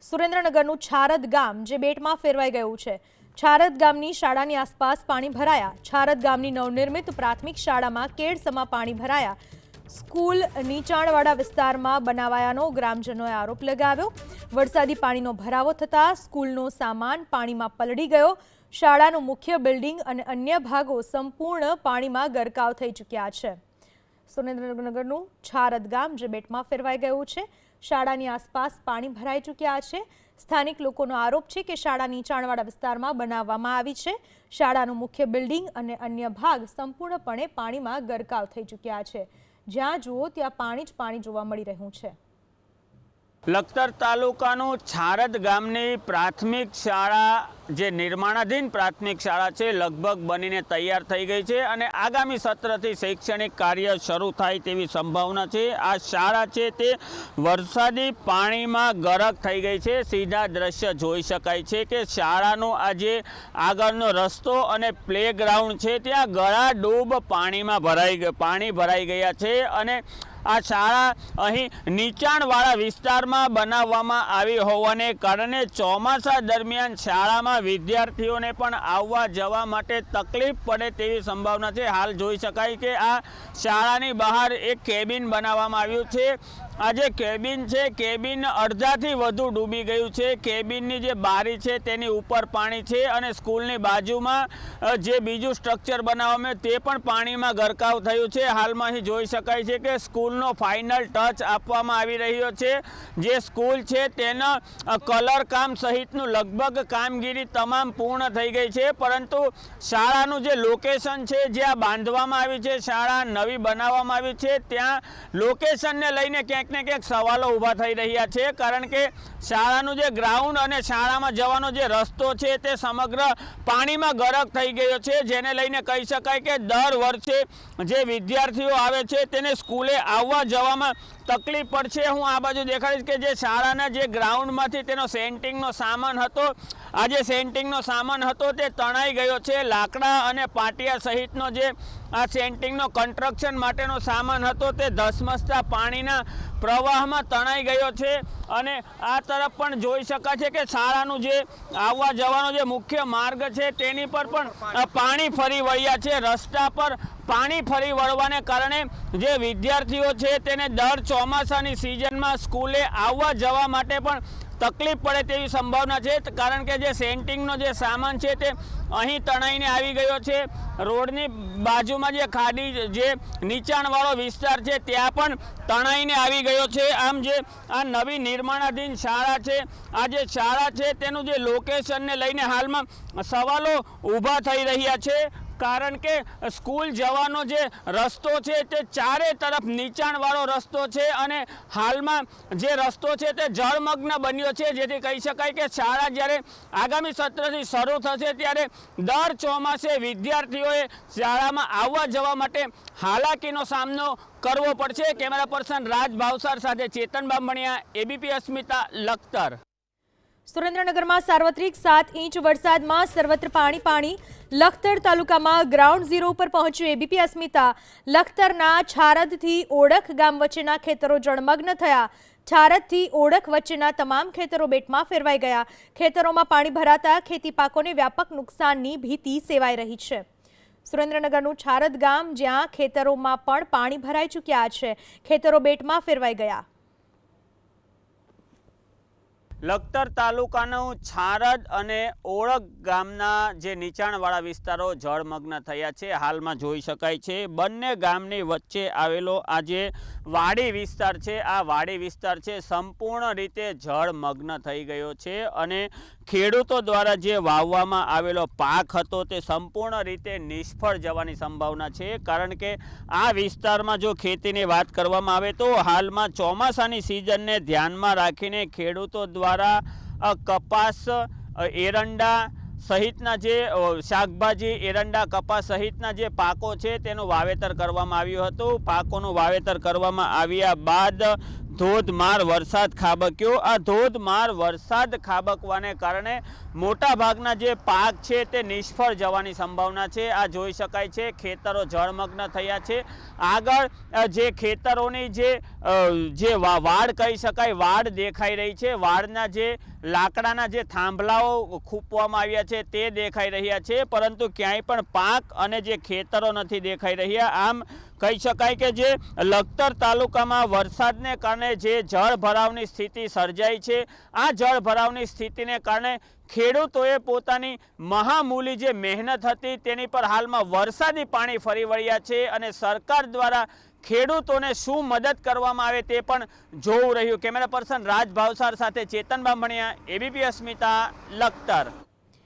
સુરેન્દ્રનગરનું છારદ ગામ જે બેટમાં ફેરવાઈ ગયું છે। છારદ ગામની શાળાની આસપાસ પાણી ભરાયા। છારદ ગામની નવનિર્મિત પ્રાથમિક શાળામાં કેડસમાં પાણી ભરાયા। સ્કૂલ નીચાણવાળા વિસ્તારમાં બનાવાયાનો ગ્રામજનોએ આરોપ લગાવ્યો। વરસાદી પાણીનો ભરાવો થતાં સ્કૂલનો સામાન પાણીમાં પલળી ગયો। શાળાનું મુખ્ય બિલ્ડિંગ અને અન્ય ભાગો સંપૂર્ણ પાણીમાં ગરકાવ થઈ ચૂક્યા છે। સુરેન્દ્રનગરનું છારદ ગામ જે બેટમાં ફેરવાઈ ગયું છે। શાળાની આસપાસ પાણી ભરાઈ ચૂક્યા છે। સ્થાનિક લોકોનો આરોપ છે કે શાળા નીચાણવાળા વિસ્તારમાં બનાવવામાં આવી છે। શાળાનું મુખ્ય બિલ્ડિંગ અને અન્ય ભાગ સંપૂર્ણપણે પાણીમાં ગરકાવ થઈ ચૂક્યા છે। જ્યાં જુઓ ત્યાં પાણી જ પાણી જોવા મળી રહ્યું છે। લખતર તાલુકાનું છારદ ગામની પ્રાથમિક શાળા જે નિર્માણાધીન પ્રાથમિક શાળા છે લગભગ બનીને તૈયાર થઈ ગઈ છે અને આગામી સત્રથી શૈક્ષણિક કાર્ય શરૂ થાય તેવી સંભાવના છે। આ શાળા છે તે વરસાદી પાણીમાં ગરક થઈ ગઈ છે। સીધા દ્રશ્ય જોઈ શકાય છે કે શાળાનો આ જે આગળનો રસ્તો અને પ્લેગ્રાઉન્ડ છે ત્યાં ગળાડૂબ પાણી ભરાઈ ગયા છે અને આ શાળા અહીં નીચાણવાળા વિસ્તારમાં બનાવવામાં આવી હોવાને કારણે ચોમાસા દરમિયાન શાળામાં વિદ્યાર્થીઓને પણ આવવા જવા માટે તકલીફ પડે તેવી સંભાવના છે। હાલ જોઈ શકાય કે આ શાળાની બહાર એક કેબિન બનાવવામાં આવ્યું છે। આ જે કેબિન છે કેબિન અડધાથી વધુ ડૂબી ગયું છે। કેબિનની જે બારી છે તેની ઉપર પાણી છે અને સ્કૂલની બાજુમાં જે બીજું સ્ટ્રક્ચર બનાવવામાં તે પણ પાણીમાં ગરકાવ થયું છે। હાલમાં અહીં જોઈ શકાય છે કે સ્કૂલનો ફાઇનલ ટચ આપવામાં આવી રહ્યો છે। જે સ્કૂલ છે તેના કલર કામ સહિતનું લગભગ કામગીરી તમામ પૂર્ણ થઈ ગઈ છે, પરંતુ શાળાનું જે લોકેશન છે જ્યાં બાંધવામાં આવી છે, શાળા નવી બનાવવામાં આવી છે, ત્યાં લોકેશનને લઈને ક્યાંક ને ક્યાંક સવાલો ઊભા થઈ રહ્યા છે। કારણ કે શાળાનું જે ગ્રાઉન્ડ અને શાળામાં જવાનો જે રસ્તો છે તે સમગ્ર પાણીમાં ગરક થઈ ગયો છે, જેને લઈને કહી શકાય કે દર વર્ષે જે વિદ્યાર્થીઓ આવે છે તેને સ્કૂલે આવવા જવામાં તકલીફ પડશે। હું આ બાજુ દેખાડીશ કે જે શાળાના જે ગ્રાઉન્ડમાંથી તેનો સેન્ટિંગનો સામાન હતો, આ જે સેન્ટિંગનો સામાન હતો તે તણાઈ ગયો છે। લાકડા અને પાટિયા સહિતનો જે આ સેન્ટિંગનો કન્સ્ટ્રક્શન માટેનો સામાન હતો તે ધસમસતા પાણીના પ્રવાહમાં તણાઈ ગયો છે અને આ તરફ પણ જોઈ શકાય છે કે શાળાનું જે આવવા જવાનો જે મુખ્ય માર્ગ છે તેની પર પણ પાણી ફરી વળ્યા છે। રસ્તા પર પાણી ફરી વળવાને કારણે જે વિદ્યાર્થીઓ છે તેને દર ચોમાસાની સિઝનમાં સ્કૂલે આવવા જવા માટે પણ તકલીફ પડે તેવી સંભાવના છે। કારણ કે જે સેન્ટિંગનો જે સામાન છે તે અહીં તણાઈને આવી ગયો છે। રોડની બાજુમાં જે ખાડી જે નીચાણવાળો વિસ્તાર છે ત્યાં પણ તણાઈને આવી ગયો છે। આમ જે આ નવી નિર્માણાધીન શાળા છે, આ જે શાળા છે તેનું જે લોકેશનને લઈને હાલમાં સવાલો ઊભા થઈ રહ્યા છે। કારણ કે સ્કૂલ જવાનો જે રસ્તો છે તે ચારે તરફ નીચાણવાળો રસ્તો છે અને હાલમાં જે રસ્તો છે તે જળમગ્ન બન્યો છે, જેથી કહી શકાય કે શાળા જ્યારે આગામી સત્રથી શરૂ થશે ત્યારે દર ચોમાસે વિદ્યાર્થીઓએ શાળામાં આવવા જવા માટે હાલાકીનો સામનો કરવો પડશે। કેમેરા પર્સન રાજ ભાવસાર સાથે ચેતન બામણિયા, એબીપી અસ્મિતા, લખતર। સુરેન્દ્રનગરમાં સાર્વત્રિક 7 ઇંચ વરસાદમાં સર્વત્ર પાણી। લખતર તાલુકામાં ગ્રાઉન્ડ ઝીરો ઉપર પહોંચ્યું એબીપી અસ્મિતા। લખતરના છારદથી ઓળખ ગામ વચ્ચેના ખેતરો જળમગ્ન થયા। છારદથી ઓળખ વચ્ચેના તમામ ખેતરો બેટમાં ફેરવાઈ ગયા। ખેતરોમાં પાણી ભરાતા ખેતી પાકોને વ્યાપક નુકસાનની ભીતિ સેવાઈ રહી છે। સુરેન્દ્રનગરનું છારદ ગામ જ્યાં ખેતરોમાં પણ પાણી ભરાઈ ચૂક્યા છે, ખેતરો બેટમાં ફેરવાઈ ગયા। લખતર તાલુકાનું છારદ અને ઓળખ ગામના જે નીચાણવાળા વિસ્તારો જળમગ્ન થયા છે। હાલમાં જોઈ શકાય છે બંને ગામની વચ્ચે આવેલો આ જે વાડી વિસ્તાર છે, આ વાડી વિસ્તાર છે સંપૂર્ણ રીતે જળમગ્ન થઈ ગયો છે અને ખેડૂતો દ્વારા જે વાવવામાં આવેલો પાક હતો તે સંપૂર્ણ રીતે નિષ્ફળ જવાની સંભાવના છે। કારણ કે આ વિસ્તારમાં જો ખેતીની વાત કરવામાં આવે તો હાલમાં ચોમાસાની સિઝનને ધ્યાનમાં રાખીને ખેડૂતો દ્વારા કપાસ, એરંડા સહિતના જે શાકભાજી, એરંડા, કપાસ સહિતના જે પાકો છે તેનું વાવેતર કરવામાં આવ્યું હતું। પાકોનું વાવેતર કરવામાં આવ્યા બાદ ધોધમાર વરસાદ ખાબક્યો। આ ધોધમાર વરસાદ ખાબકવાને કારણે મોટા ભાગના જે પાક છે તે નિષ્ફળ જવાની સંભાવના છે। આ જોઈ શકાય છે, ખેતરો જળમગ્ન થયા છે। આગળ જે ખેતરોની જે વાડ કહી શકાય, વાડ દેખાઈ રહી છે। વાડના જે લાકડાના જે થાંભલાઓ ખૂંપવામાં આવ્યા છે તે દેખાઈ રહ્યા છે, પરંતુ ક્યાંય પણ પાક અને જે ખેતરો નથી દેખાઈ રહ્યા। આમ કહી શકાય કે જે લખતર તાલુકામાં વરસાદને કારણે જે જળ ભરાવની સ્થિતિ સર્જાઈ છે, આ જળ ભરાવની સ્થિતિને કારણે ખેડૂતોએ પોતાની મહામૂલી જે મહેનત હતી તેની પર હાલમાં વરસાદી પાણી ફરી વળ્યા છે અને સરકાર દ્વારા ખેડૂતોને શું મદદ કરવામાં આવે તે પણ જોવું રહ્યું। કેમેરા પર્સન રાજ ભાવસાર સાથે ચેતન બામણિયા, એબીપી અસ્મિતા, લખતર।